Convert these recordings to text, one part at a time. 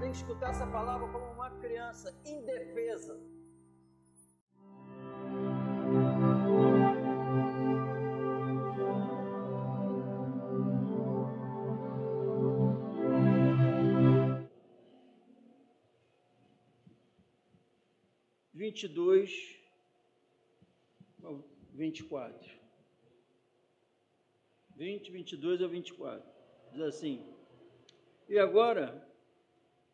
tem que escutar essa palavra como uma criança indefesa. Vinte e dois ao 24. 22 ao 24. Diz assim: E agora,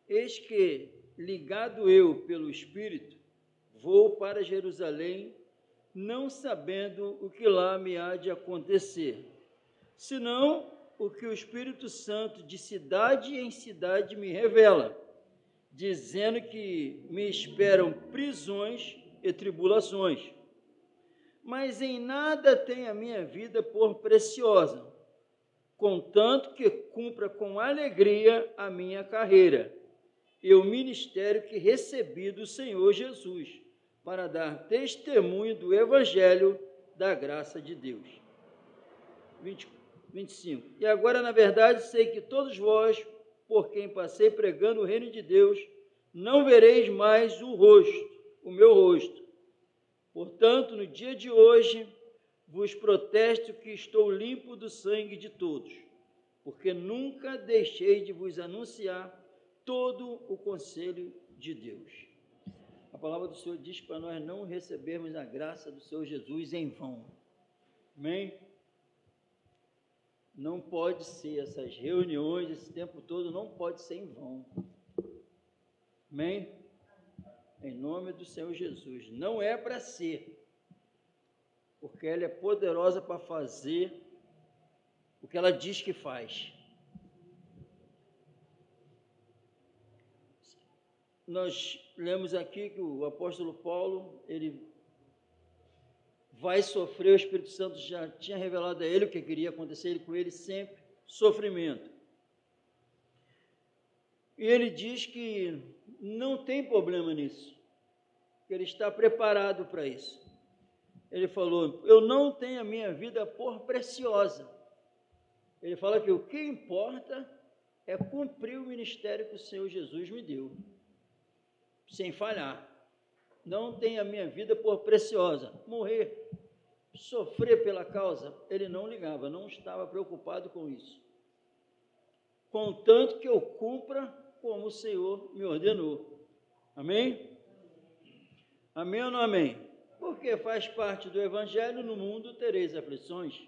eis que, ligado eu pelo Espírito, vou para Jerusalém, não sabendo o que lá me há de acontecer, senão o que o Espírito Santo de cidade em cidade me revela, dizendo que me esperam prisões e tribulações. Mas em nada tem a minha vida por preciosa, contanto que cumpra com alegria a minha carreira e o ministério que recebi do Senhor Jesus, para dar testemunho do Evangelho da graça de Deus. 25. E agora, na verdade, sei que todos vós, por quem passei pregando o reino de Deus, não vereis mais o meu rosto. Portanto, no dia de hoje, vos protesto que estou limpo do sangue de todos, porque nunca deixei de vos anunciar todo o conselho de Deus. A palavra do Senhor diz para nós não recebermos a graça do Senhor Jesus em vão. Amém? Não pode ser, essas reuniões, esse tempo todo, não pode ser em vão. Amém? Em nome do Senhor Jesus. Não é para ser, porque ela é poderosa para fazer o que ela diz que faz. Nós lemos aqui que o apóstolo Paulo, ele vai sofrer, o Espírito Santo já tinha revelado a ele o que queria acontecer com ele sempre, sofrimento. E ele diz que não tem problema nisso, que ele está preparado para isso. Ele falou: eu não tenho a minha vida por preciosa. Ele fala que o que importa é cumprir o ministério que o Senhor Jesus me deu, sem falhar. Não tenho a minha vida por preciosa. Morrer, sofrer pela causa, ele não ligava, não estava preocupado com isso. Contanto que eu cumpra como o Senhor me ordenou. Amém? Amém ou não amém? Porque faz parte do Evangelho, no mundo tereis aflições.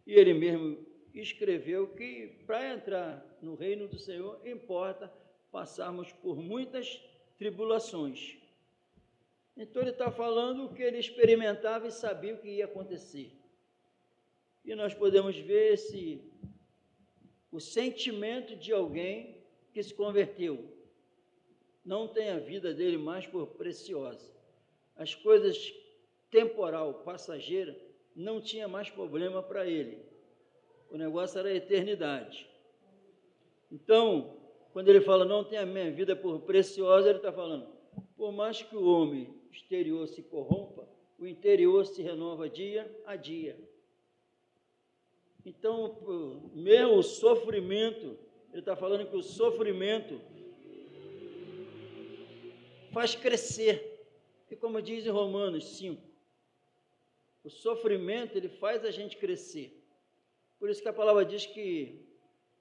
E ele mesmo escreveu que para entrar no reino do Senhor, importa passarmos por muitas tribulações. Então ele está falando o que ele experimentava e sabia o que ia acontecer. E nós podemos ver o sentimento de alguém que se converteu. Não tem a vida dele mais por preciosa. As coisas temporal, passageira, não tinha mais problema para ele. O negócio era a eternidade. Então, quando ele fala, não tem a minha vida por preciosa, ele está falando, por mais que o homem exterior se corrompa, o interior se renova dia a dia. Então, mesmo o sofrimento, ele está falando que o sofrimento faz crescer. E como diz em Romanos 5, o sofrimento, ele faz a gente crescer. Por isso que a palavra diz que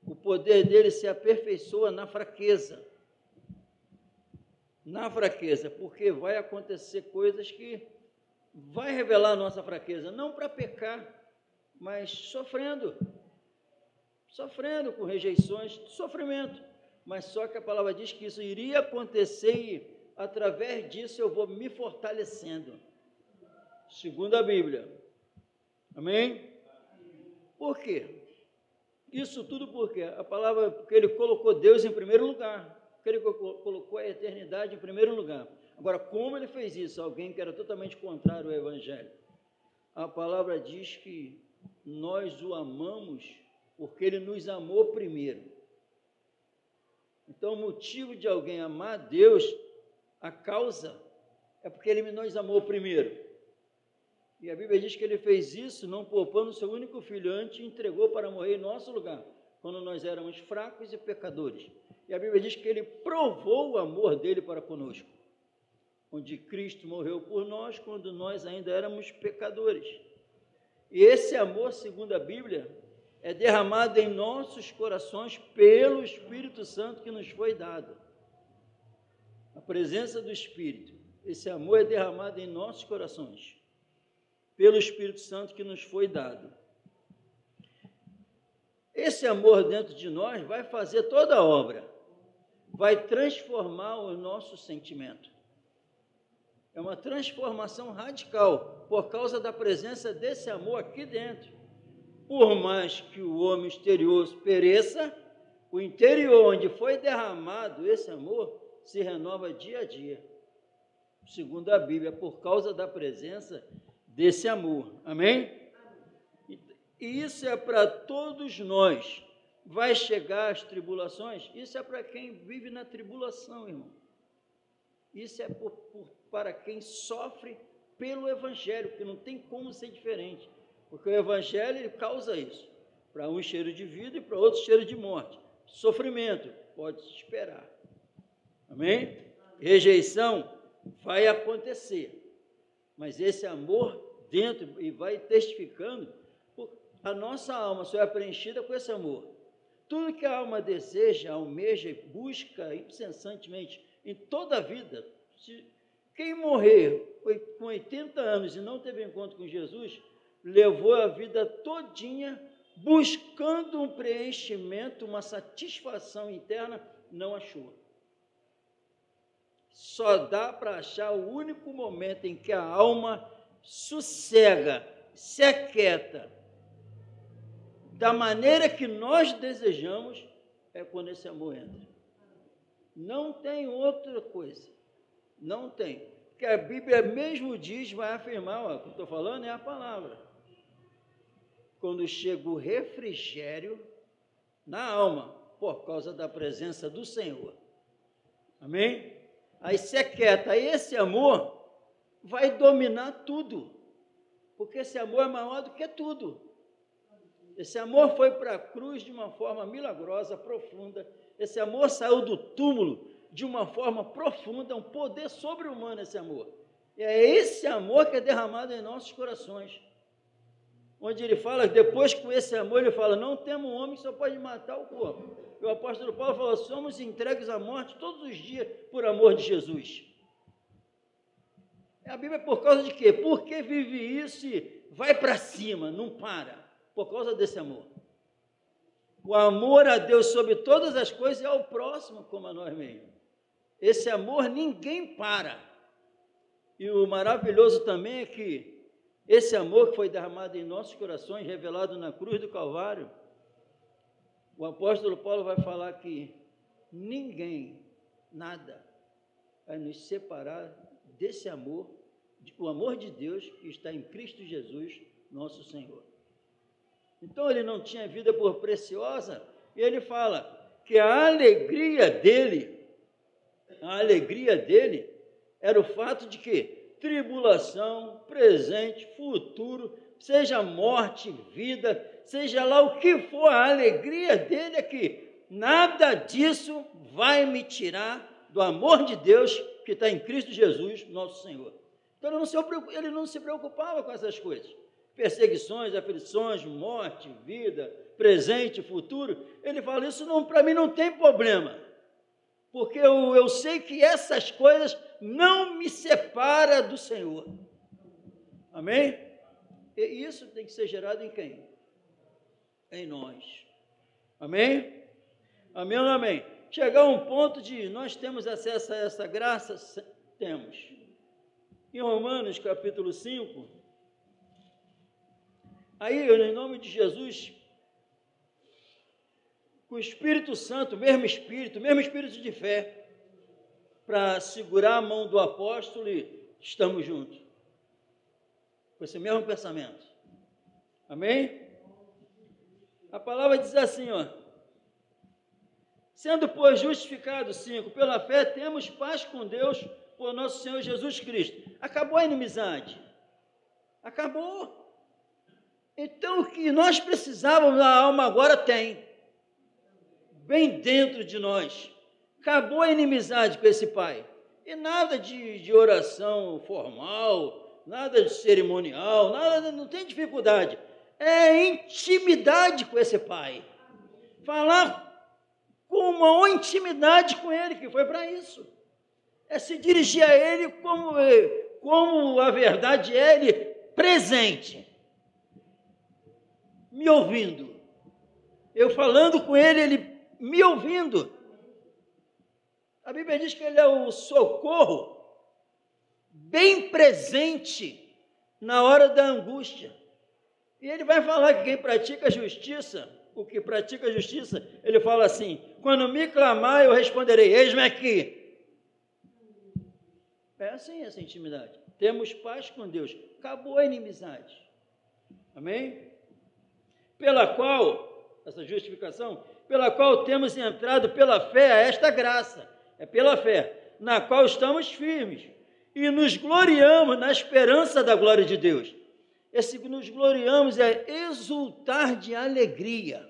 o poder dele se aperfeiçoa na fraqueza. Na fraqueza, porque vai acontecer coisas que vai revelar a nossa fraqueza, não para pecar, mas sofrendo com rejeições, sofrimento. Mas só que a palavra diz que isso iria acontecer e através disso eu vou me fortalecendo, segundo a Bíblia. Amém? Por quê? Isso tudo porque a palavra, porque ele colocou Deus em primeiro lugar, porque ele colocou a eternidade em primeiro lugar. Agora, como ele fez isso? Alguém que era totalmente contrário ao Evangelho. A palavra diz que nós o amamos porque ele nos amou primeiro. Então, o motivo de alguém amar a Deus, a causa, é porque ele nos amou primeiro. E a Bíblia diz que ele fez isso não poupando o seu único filho, antes entregou para morrer em nosso lugar, quando nós éramos fracos e pecadores. E a Bíblia diz que ele provou o amor dele para conosco, onde Cristo morreu por nós quando nós ainda éramos pecadores. E esse amor, segundo a Bíblia, é derramado em nossos corações pelo Espírito Santo que nos foi dado. A presença do Espírito, esse amor é derramado em nossos corações pelo Espírito Santo que nos foi dado. Esse amor dentro de nós vai fazer toda a obra, vai transformar o nosso sentimento. É uma transformação radical por causa da presença desse amor aqui dentro. Por mais que o homem exterior pereça, o interior onde foi derramado esse amor se renova dia a dia. Segundo a Bíblia, por causa da presença desse amor. Amém? E isso é para todos nós. Vai chegar as tribulações, isso é para quem vive na tribulação, irmão. Isso é para quem sofre pelo Evangelho, porque não tem como ser diferente. Porque o Evangelho ele causa isso. Para um cheiro de vida e para outro cheiro de morte. Sofrimento, pode se esperar. Amém? Rejeição vai acontecer. Mas esse amor dentro, e vai testificando, a nossa alma só é preenchida com esse amor. Tudo que a alma deseja, almeja e busca incessantemente em toda a vida. Quem morrer com 80 anos e não teve encontro com Jesus, levou a vida todinha buscando um preenchimento, uma satisfação interna, não achou. Só dá para achar o único momento em que a alma sossega, se aquieta, da maneira que nós desejamos, é quando esse amor entra. Não tem outra coisa. Não tem. Porque a Bíblia mesmo diz, vai afirmar, ó, o que eu estou falando é a palavra. Quando chega o refrigério na alma, por causa da presença do Senhor. Amém? Aí se aquieta. Esse amor vai dominar tudo. Porque esse amor é maior do que tudo. Esse amor foi para a cruz de uma forma milagrosa, profunda. Esse amor saiu do túmulo de uma forma profunda, um poder sobre-humano esse amor. E é esse amor que é derramado em nossos corações. Onde ele fala, depois com esse amor, ele fala, não temos um homem que só pode matar o corpo. E o apóstolo Paulo falou, somos entregues à morte todos os dias por amor de Jesus. A Bíblia é por causa de quê? Porque vive isso e vai para cima, não para. Por causa desse amor. O amor a Deus sobre todas as coisas é ao próximo como a nós mesmos. Esse amor ninguém para. E o maravilhoso também é que esse amor que foi derramado em nossos corações, revelado na cruz do Calvário, o apóstolo Paulo vai falar que ninguém, nada, vai nos separar desse amor, o amor de Deus que está em Cristo Jesus, nosso Senhor. Então ele não tinha vida por preciosa, e ele fala que a alegria dele era o fato de que tribulação, presente, futuro, seja morte, vida, seja lá o que for, a alegria dele é que nada disso vai me tirar do amor de Deus que está em Cristo Jesus, nosso Senhor. Então ele não se preocupava com essas coisas. Perseguições, aflições, morte, vida, presente, futuro. Ele fala, isso para mim não tem problema, porque eu sei que essas coisas não me separam do Senhor. Amém? E isso tem que ser gerado em quem? Em nós. Amém? Amém ou não amém? Chegar a um ponto de nós temos acesso a essa graça? Temos. Em Romanos capítulo 5, aí, em nome de Jesus, com o Espírito Santo, mesmo Espírito de fé, para segurar a mão do apóstolo e estamos juntos. Com esse mesmo pensamento. Amém? A palavra diz assim, ó. Sendo, pois, justificados, 5, pela fé, temos paz com Deus por nosso Senhor Jesus Cristo. Acabou a inimizade. Acabou. Então, o que nós precisávamos, a alma agora tem, bem dentro de nós. Acabou a inimizade com esse pai. E nada de oração formal, nada de cerimonial, nada, não tem dificuldade. É intimidade com esse pai. Falar com uma intimidade com ele, que foi para isso. É se dirigir a ele como a verdade é ele presente. Me ouvindo. Eu falando com ele, ele me ouvindo. A Bíblia diz que ele é o socorro bem presente na hora da angústia. E ele vai falar que quem pratica a justiça, o que pratica a justiça, ele fala assim: quando me clamar, eu responderei, eis-me aqui. É assim essa intimidade. Temos paz com Deus. Acabou a inimizade. Amém? Pela qual, essa justificação, pela qual temos entrado pela fé a esta graça. É pela fé, na qual estamos firmes e nos gloriamos na esperança da glória de Deus. Esse que nos gloriamos é exultar de alegria.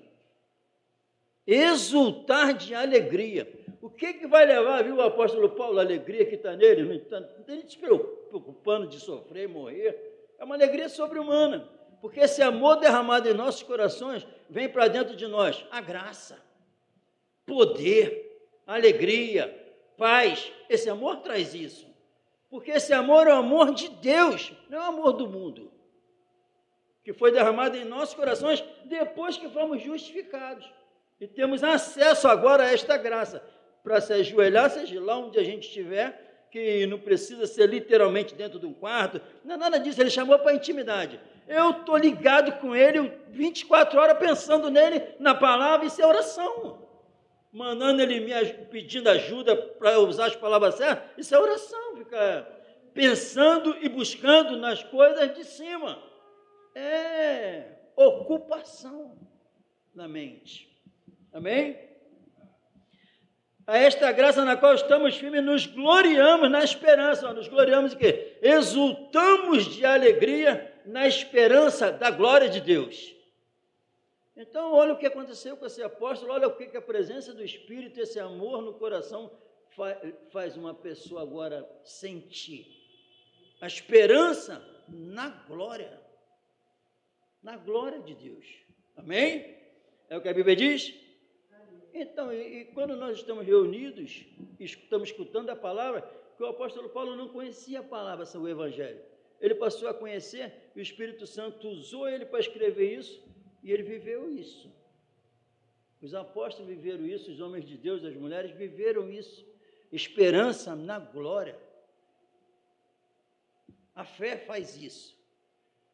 Exultar de alegria. O que vai levar, viu, o apóstolo Paulo, a alegria que está nele? Não tem se preocupando de sofrer e morrer. É uma alegria sobre-humana, porque esse amor derramado em nossos corações vem para dentro de nós. A graça, poder, alegria, paz. Esse amor traz isso. Porque esse amor é o amor de Deus, não é o amor do mundo, que foi derramado em nossos corações depois que fomos justificados. E temos acesso agora a esta graça, para se ajoelhar, seja lá onde a gente estiver, que não precisa ser literalmente dentro de um quarto, não é nada disso, ele chamou para intimidade. Eu estou ligado com ele 24 horas pensando nele, na palavra, isso é oração. Mandando ele pedindo ajuda para usar as palavras certas, isso é oração, ficar pensando e buscando nas coisas de cima. É ocupação na mente. Amém? A esta graça na qual estamos firmes, nos gloriamos na esperança. Nos gloriamos em quê? Exultamos de alegria na esperança da glória de Deus. Então, olha o que aconteceu com esse apóstolo, olha o que a presença do Espírito, esse amor no coração faz uma pessoa agora sentir. A esperança na glória de Deus. Amém? É o que a Bíblia diz? Então, e quando nós estamos reunidos, estamos escutando a palavra, que o apóstolo Paulo não conhecia a palavra sobre o Evangelho. Ele passou a conhecer, e o Espírito Santo usou ele para escrever isso, e ele viveu isso. Os apóstolos viveram isso, os homens de Deus, as mulheres viveram isso. Esperança na glória. A fé faz isso.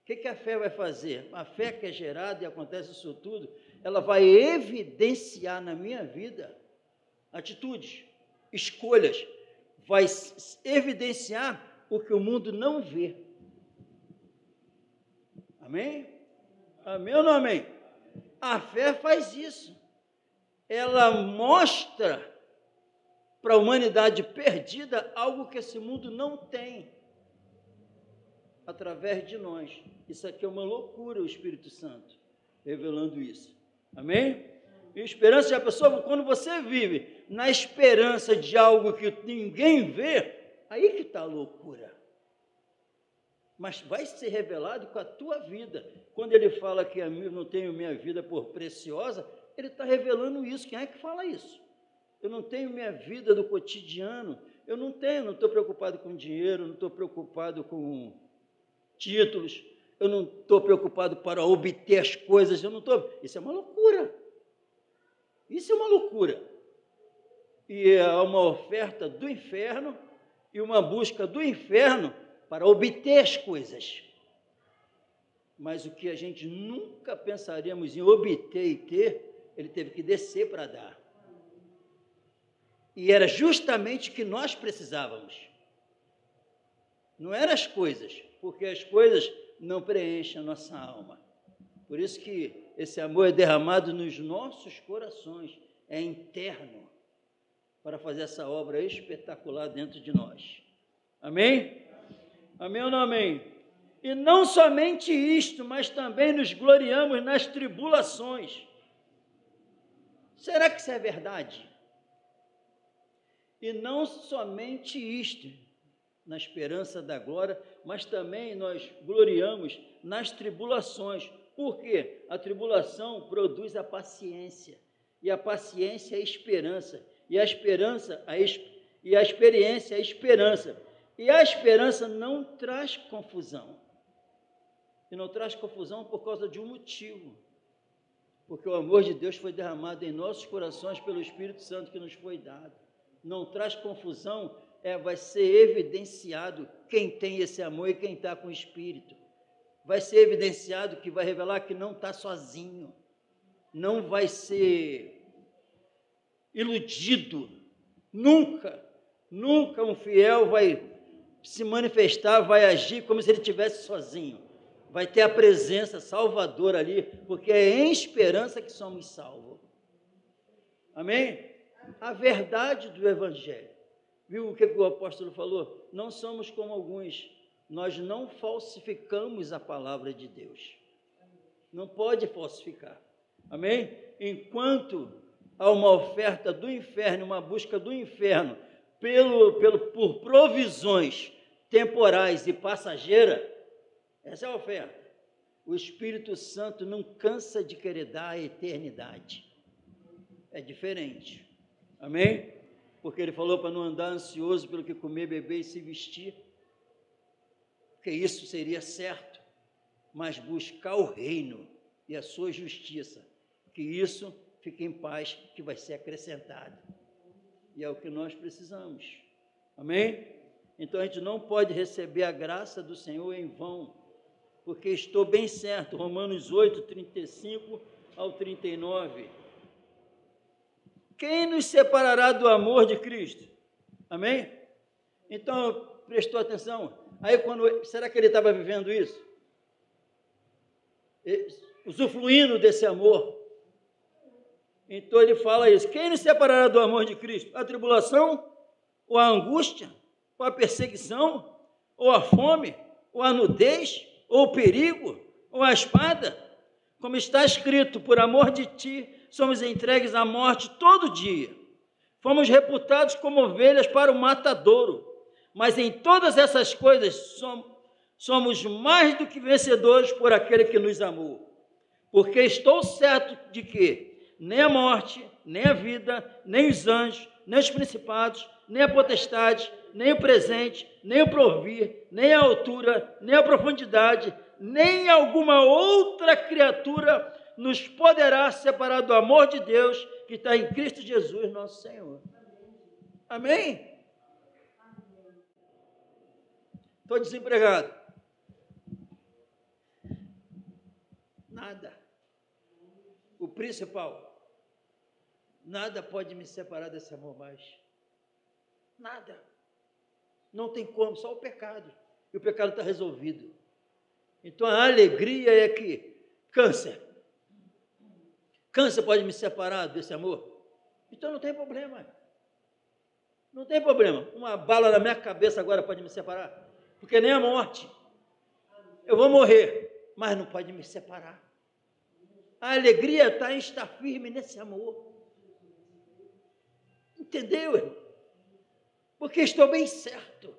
O que a fé vai fazer? A fé que é gerada e acontece isso tudo, ela vai evidenciar na minha vida atitudes, escolhas, vai evidenciar o que o mundo não vê. Amém? Amém ou não amém? A fé faz isso. Ela mostra para a humanidade perdida algo que esse mundo não tem, através de nós. Isso aqui é uma loucura, o Espírito Santo revelando isso. Amém? E esperança de a pessoa, quando você vive na esperança de algo que ninguém vê, aí que está a loucura. Mas vai ser revelado com a tua vida. Quando ele fala que eu não tenho minha vida por preciosa, ele está revelando isso. Quem é que fala isso? Eu não tenho minha vida do cotidiano, eu não estou preocupado com dinheiro, não estou preocupado com títulos, eu não estou preocupado para obter as coisas, eu não estou... Isso é uma loucura. Isso é uma loucura. E é uma oferta do inferno e uma busca do inferno para obter as coisas. Mas o que a gente nunca pensaríamos em obter e ter, ele teve que descer para dar. E era justamente o que nós precisávamos. Não eram as coisas, porque as coisas não preenchem a nossa alma. Por isso que esse amor é derramado nos nossos corações, é interno, para fazer essa obra espetacular dentro de nós. Amém? Amém ou não amém? E não somente isto, mas também nos gloriamos nas tribulações. Será que isso é verdade? E não somente isto, na esperança da glória, mas também nós gloriamos nas tribulações. Por quê? A tribulação produz a paciência, e a paciência é a esperança, e a esperança, e a experiência é a esperança. E a esperança não traz confusão. E não traz confusão por causa de um motivo. Porque o amor de Deus foi derramado em nossos corações pelo Espírito Santo que nos foi dado. Não traz confusão, vai ser evidenciado quem tem esse amor e quem está com o Espírito. Vai ser evidenciado que vai revelar que não está sozinho. Não vai ser iludido. Nunca um fiel vai se manifestar, vai agir como se ele estivesse sozinho. Vai ter a presença salvadora ali, porque é em esperança que somos salvos. Amém? A verdade do Evangelho. Viu o que o apóstolo falou? Não somos como alguns, nós não falsificamos a palavra de Deus. Não pode falsificar. Amém? Enquanto há uma oferta do inferno, uma busca do inferno, por provisões temporais e passageiras, essa é a oferta. O Espírito Santo não cansa de querer dar a eternidade. É diferente. Amém? Porque ele falou para não andar ansioso pelo que comer, beber e se vestir. Porque isso seria certo. Mas buscar o reino e a sua justiça. Que isso fique em paz, que vai ser acrescentado. E é o que nós precisamos. Amém? Então a gente não pode receber a graça do Senhor em vão. Porque estou bem certo, Romanos 8, 35 ao 39. Quem nos separará do amor de Cristo? Amém? Então, prestou atenção? Aí, será que ele estava vivendo isso? Usufruindo desse amor. Então, ele fala isso. Quem nos separará do amor de Cristo? A tribulação? Ou a angústia? Ou a perseguição? Ou a fome? Ou a nudez? Ou o perigo, ou a espada, como está escrito, por amor de ti, somos entregues à morte todo dia. Fomos reputados como ovelhas para o matadouro, mas em todas essas coisas somos mais do que vencedores por aquele que nos amou. Porque estou certo de que nem a morte, nem a vida, nem os anjos, nem os principados, nem a potestade, nem o presente, nem o porvir, nem a altura, nem a profundidade, nem alguma outra criatura nos poderá separar do amor de Deus que está em Cristo Jesus, nosso Senhor. Amém? Estou desempregado. Nada. O principal, nada pode me separar desse amor mais. Nada. Não tem como, só o pecado. E o pecado está resolvido. Então a alegria é que câncer pode me separar desse amor? Então não tem problema. Não tem problema. Uma bala na minha cabeça agora pode me separar? Porque nem a morte. Eu vou morrer, mas não pode me separar. A alegria está em estar firme nesse amor. Entendeu, irmão? Porque estou bem certo.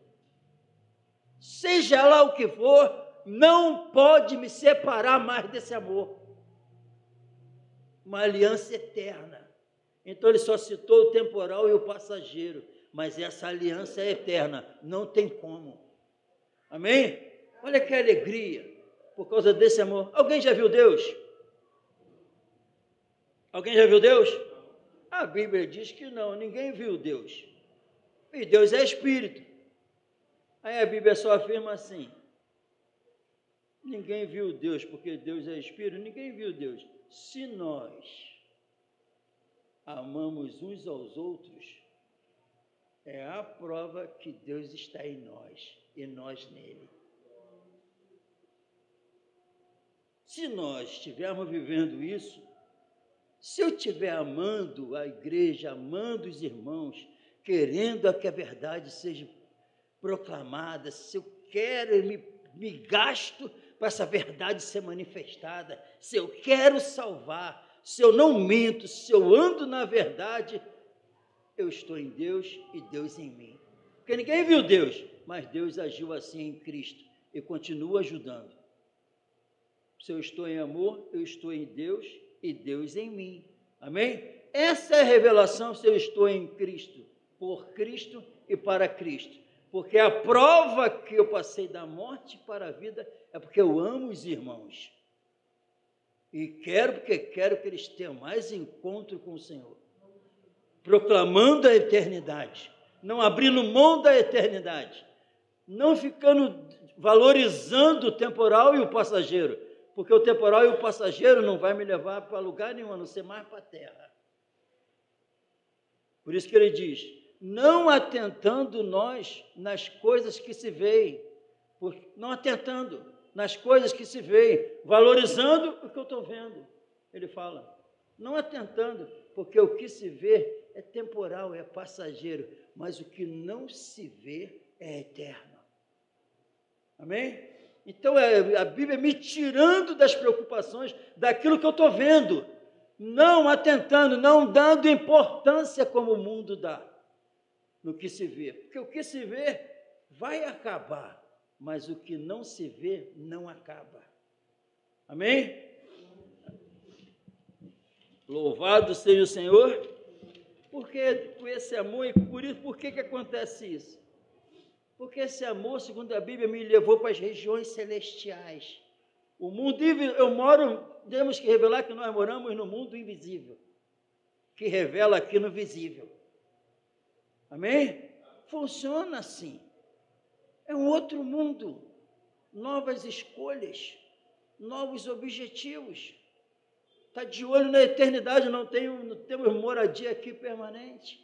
Seja lá o que for, não pode me separar mais desse amor. Uma aliança eterna. Então ele só citou o temporal e o passageiro, mas essa aliança é eterna, não tem como. Amém? Olha que alegria, por causa desse amor. Alguém já viu Deus? Alguém já viu Deus? A Bíblia diz que não, ninguém viu Deus. E Deus é Espírito. Aí a Bíblia só afirma assim: ninguém viu Deus, porque Deus é Espírito, ninguém viu Deus. Se nós amamos uns aos outros, é a prova que Deus está em nós e nós nele. Se nós estivermos vivendo isso, se eu estiver amando a igreja, amando os irmãos, querendo que a verdade seja proclamada, se eu quero, me gasto para essa verdade ser manifestada, se eu quero salvar, se eu não minto, se eu ando na verdade, eu estou em Deus e Deus em mim. Porque ninguém viu Deus, mas Deus agiu assim em Cristo e continua ajudando. Se eu estou em amor, eu estou em Deus e Deus em mim. Amém? Essa é a revelação se eu estou em Cristo, por Cristo e para Cristo. Porque a prova que eu passei da morte para a vida é porque eu amo os irmãos. E quero que eles tenham mais encontro com o Senhor. Proclamando a eternidade. Não abrindo mão da eternidade. Não ficando valorizando o temporal e o passageiro. Porque o temporal e o passageiro não vai me levar para lugar nenhum, a não ser mais para a terra. Por isso que ele diz, não atentando nós nas coisas que se veem, não atentando nas coisas que se veem, valorizando o que eu estou vendo. Ele fala, não atentando, porque o que se vê é temporal, é passageiro, mas o que não se vê é eterno. Amém? Então, a Bíblia me tirando das preocupações daquilo que eu estou vendo, não atentando, não dando importância como o mundo dá no que se vê. Porque o que se vê vai acabar, mas o que não se vê não acaba. Amém? Louvado seja o Senhor, porque por esse amor e por que acontece isso? Porque esse amor, segundo a Bíblia, me levou para as regiões celestiais. O mundo, temos que revelar que nós moramos no mundo invisível, que revela aqui no visível. Amém? Funciona assim. É um outro mundo, novas escolhas, novos objetivos. Está de olho na eternidade, não temos moradia aqui permanente.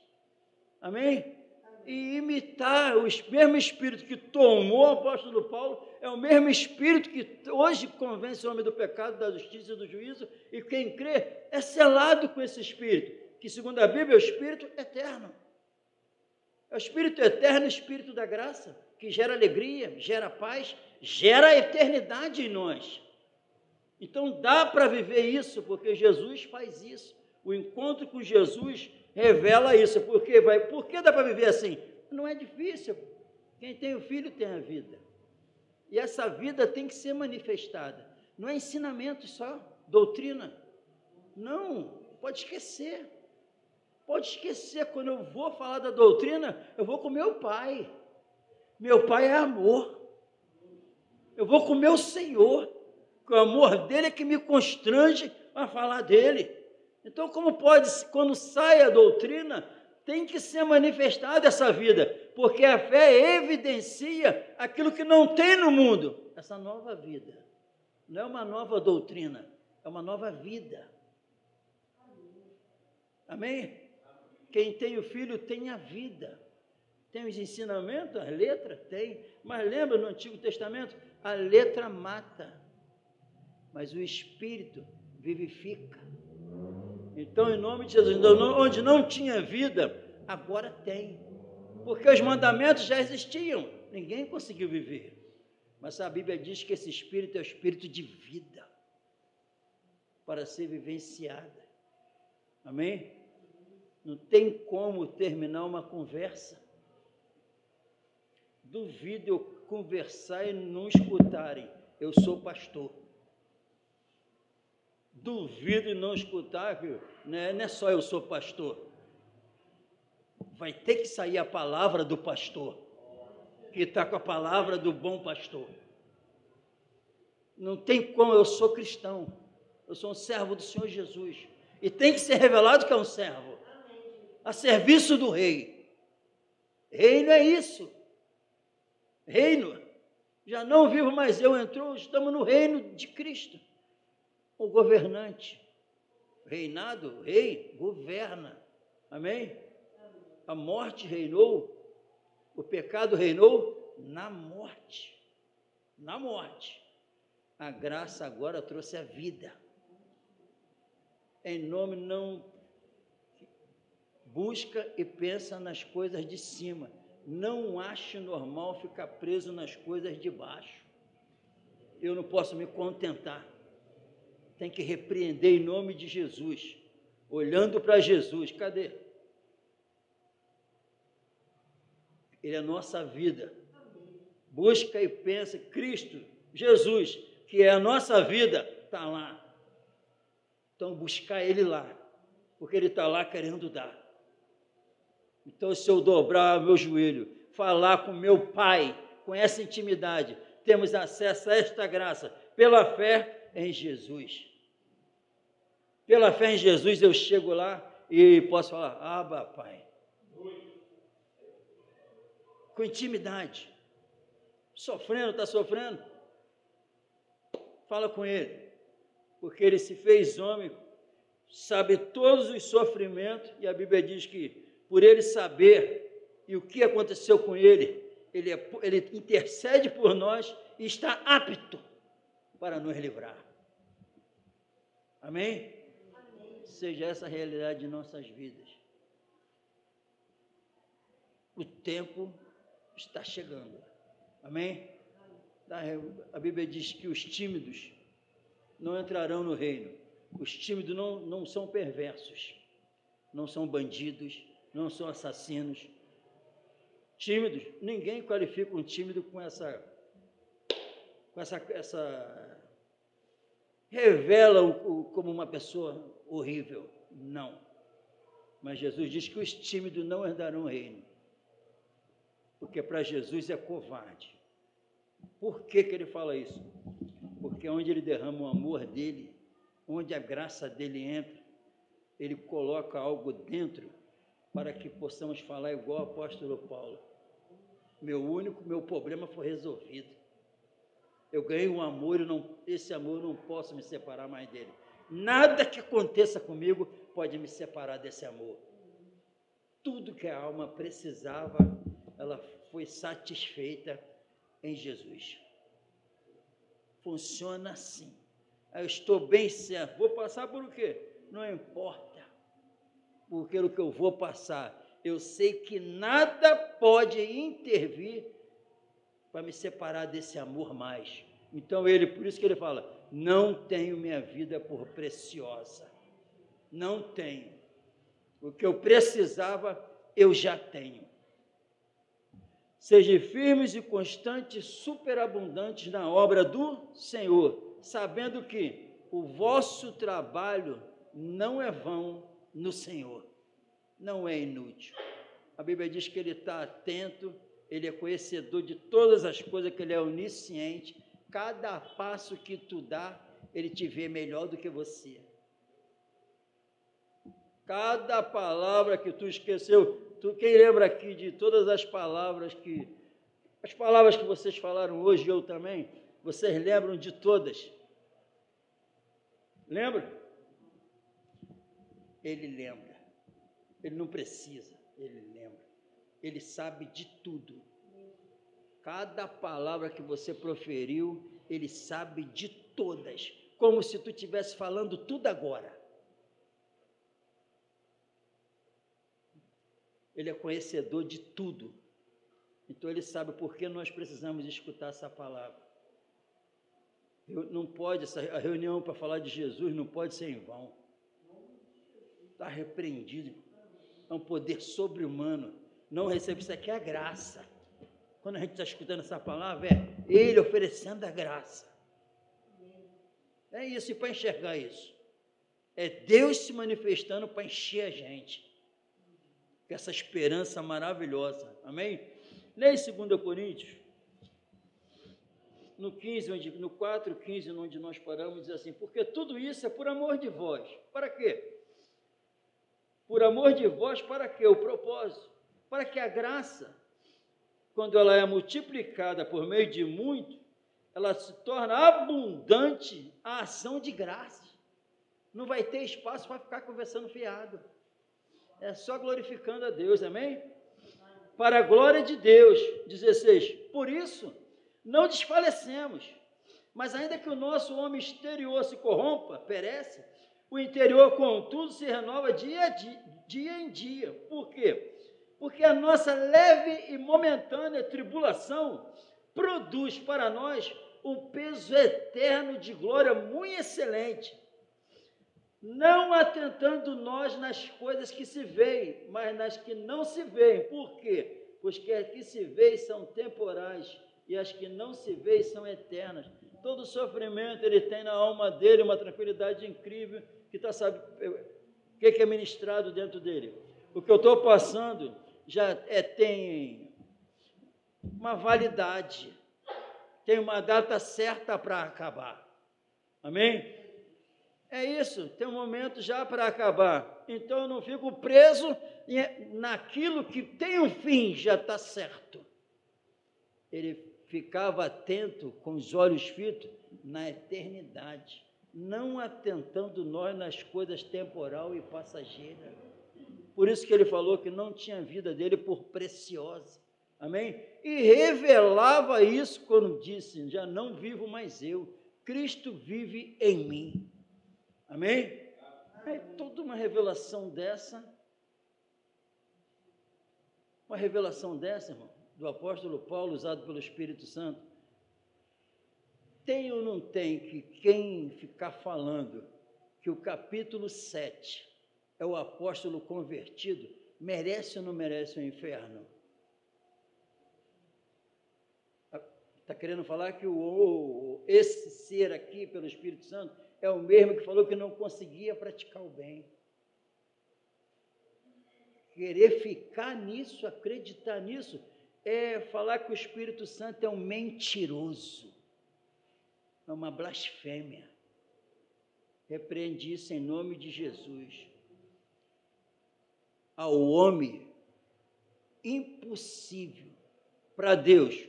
Amém? E imitar o mesmo Espírito que tomou o apóstolo Paulo, é o mesmo Espírito que hoje convence o homem do pecado, da justiça e do juízo, e quem crê é selado com esse Espírito, que segundo a Bíblia é o Espírito eterno. É o Espírito eterno, o Espírito da graça, que gera alegria, gera paz, gera eternidade em nós. Então dá para viver isso, porque Jesus faz isso. O encontro com Jesus revela isso. Por que dá para viver assim? Não é difícil. Quem tem o Filho tem a vida. E essa vida tem que ser manifestada. Não é ensinamento só, doutrina. Não, pode esquecer. Pode esquecer, quando eu vou falar da doutrina, eu vou com meu Pai. Meu Pai é amor. Eu vou com meu Senhor. O amor dele é que me constrange a falar dele. Então, como pode, quando sai a doutrina, tem que ser manifestada essa vida, porque a fé evidencia aquilo que não tem no mundo, essa nova vida. Não é uma nova doutrina, é uma nova vida. Amém? Quem tem o Filho tem a vida. Tem os ensinamentos, a letra tem, mas lembra no Antigo Testamento? A letra mata, mas o Espírito vivifica. Então, em nome de Jesus, onde não tinha vida, agora tem. Porque os mandamentos já existiam, ninguém conseguiu viver. Mas a Bíblia diz que esse Espírito é o Espírito de vida, para ser vivenciada. Amém? Não tem como terminar uma conversa. Duvido eu conversar e não escutarem. Eu sou pastor. Duvido e não escutar, viu? Não é só eu sou pastor. Vai ter que sair a palavra do pastor, que está com a palavra do bom pastor. Não tem como, eu sou cristão. Eu sou um servo do Senhor Jesus. E tem que ser revelado que é um servo. A serviço do rei. Reino é isso. Reino. Já não vivo mais eu, estamos no reino de Cristo. O governante, reinado, o rei, governa, amém? A morte reinou, o pecado reinou na morte, a graça agora trouxe a vida. Em nome, não busca e pensa nas coisas de cima, não ache normal ficar preso nas coisas de baixo. Eu não posso me contentar. Tem que repreender em nome de Jesus, olhando para Jesus. Cadê? Ele é a nossa vida. Busca e pensa, Cristo, Jesus, que é a nossa vida, está lá. Então, buscar Ele lá, porque Ele está lá querendo dar. Então, se eu dobrar o meu joelho, falar com meu Pai, com essa intimidade, temos acesso a esta graça, pela fé em Jesus. Pela fé em Jesus, eu chego lá e posso falar, Abba, Pai. Com intimidade. Sofrendo, está sofrendo? Fala com Ele. Porque Ele se fez homem, sabe todos os sofrimentos, e a Bíblia diz que, por Ele saber e o que aconteceu com Ele, Ele intercede por nós e está apto para nos livrar. Amém? Amém. Seja essa a realidade de nossas vidas. O tempo está chegando. Amém? A Bíblia diz que os tímidos não entrarão no reino. Os tímidos não são perversos, não são bandidos, não são assassinos. Tímidos, ninguém qualifica um tímido com essa revela como uma pessoa horrível. Não. Mas Jesus diz que os tímidos não herdarão o reino. Porque para Jesus é covarde. Por que ele fala isso? Porque onde ele derrama o amor dele, onde a graça dele entra, ele coloca algo dentro para que possamos falar igual o apóstolo Paulo. Meu problema foi resolvido. Eu ganhei um amor e esse amor eu não posso me separar mais dele. Nada que aconteça comigo pode me separar desse amor. Tudo que a alma precisava, ela foi satisfeita em Jesus. Funciona assim. Eu estou bem certo. Vou passar por o quê? Não importa. Porque o que eu vou passar, eu sei que nada pode intervir para me separar desse amor mais. Então, por isso que ele fala, não tenho minha vida por preciosa. Não tenho. O que eu precisava, eu já tenho. Sejam firmes e constantes, superabundantes na obra do Senhor, sabendo que o vosso trabalho não é vão no Senhor, não é inútil. A Bíblia diz que Ele está atento, Ele é conhecedor de todas as coisas, que Ele é onisciente. Cada passo que tu dá, Ele te vê melhor do que você. Cada palavra que tu esqueceu, quem lembra aqui de todas as palavras que vocês falaram hoje, eu também, vocês lembram de todas? Lembra? Ele lembra. Ele não precisa, ele lembra. Ele sabe de tudo. Cada palavra que você proferiu, ele sabe de todas, como se tu estivesse falando tudo agora. Ele é conhecedor de tudo. Então, ele sabe por que nós precisamos escutar essa palavra. Não pode, a reunião para falar de Jesus não pode ser em vão. Está repreendido. É um poder sobre-humano. Não recebe, isso aqui é a graça. Quando a gente está escutando essa palavra, é Ele oferecendo a graça. É isso, e para enxergar isso, é Deus se manifestando para encher a gente. Com essa esperança maravilhosa. Amém? Leia 2 Coríntios, no 4:15, onde nós paramos, diz assim, porque tudo isso é por amor de vós. Para quê? Por amor de vós, para quê? O propósito. Para que a graça, quando ela é multiplicada por meio de muito, ela se torna abundante a ação de graça. Não vai ter espaço para ficar conversando fiado. É só glorificando a Deus, amém? Para a glória de Deus. 16. Por isso, não desfalecemos, mas ainda que o nosso homem exterior se corrompa, perece, o interior, contudo, se renova dia em dia. Por quê? Porque a nossa leve e momentânea tribulação produz para nós um peso eterno de glória muito excelente, não atentando nós nas coisas que se veem, mas nas que não se veem. Por quê? pois que as que se veem são temporais e as que não se veem são eternas. Todo sofrimento ele tem na alma dele uma tranquilidade incrível que está sabendo o que é ministrado dentro dele. O que eu estou passando já tem uma validade, tem uma data certa para acabar. Amém? É isso, tem um momento já para acabar. Então eu não fico preso naquilo que tem um fim, já está certo. Ele ficava atento, com os olhos fitos, na eternidade, não atentando nós nas coisas temporal e passageira. Por isso que ele falou que não tinha vida dele por preciosa. Amém? E revelava isso quando disse, já não vivo mais eu, Cristo vive em mim. Amém? É toda uma revelação dessa, irmão, do apóstolo Paulo, usado pelo Espírito Santo. Tem ou não tem que quem ficar falando que o capítulo 7 é o apóstolo convertido, merece ou não merece o inferno? Está querendo falar que esse ser aqui, pelo Espírito Santo, é o mesmo que falou que não conseguia praticar o bem. Querer ficar nisso, acreditar nisso, é falar que o Espírito Santo é um mentiroso, é uma blasfêmia. Repreende isso em nome de Jesus. Ao homem, impossível, para Deus,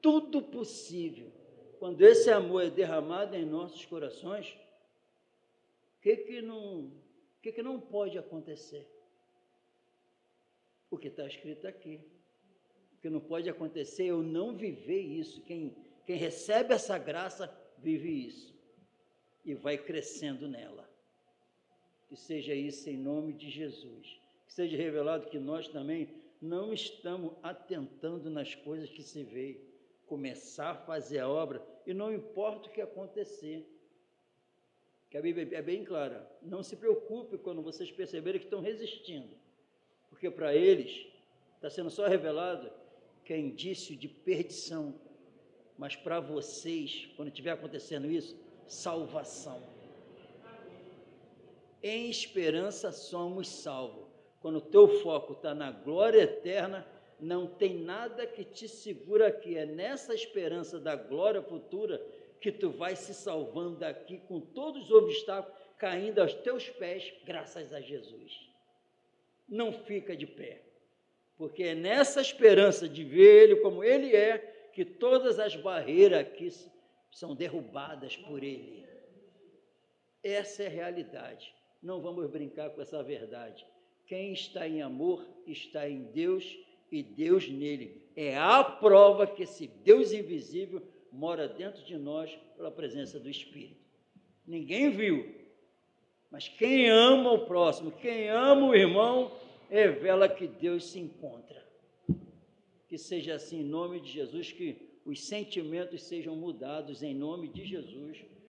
tudo possível. Quando esse amor é derramado em nossos corações, o que não pode acontecer? O que está escrito aqui. O que não pode acontecer é eu não viver isso. Quem recebe essa graça, vive isso. E vai crescendo nela. Que seja isso em nome de Jesus. Que seja revelado que nós também não estamos atentando nas coisas que se vê. Começar a fazer a obra, e não importa o que acontecer, que a Bíblia é bem clara, não se preocupe quando vocês perceberem que estão resistindo, porque para eles está sendo só revelado que é indício de perdição, mas para vocês, quando estiver acontecendo isso, salvação. Em esperança somos salvos. Quando o teu foco está na glória eterna, não tem nada que te segura aqui, é nessa esperança da glória futura que tu vai se salvando daqui com todos os obstáculos caindo aos teus pés, graças a Jesus. Não fica de pé, porque é nessa esperança de ver Ele como Ele é, que todas as barreiras aqui são derrubadas por Ele. Essa é a realidade, não vamos brincar com essa verdade. Quem está em amor está em Deus e Deus nele. É a prova que esse Deus invisível mora dentro de nós pela presença do Espírito. Ninguém viu, mas quem ama o próximo, quem ama o irmão, revela que Deus se encontra. Que seja assim em nome de Jesus, que os sentimentos sejam mudados em nome de Jesus.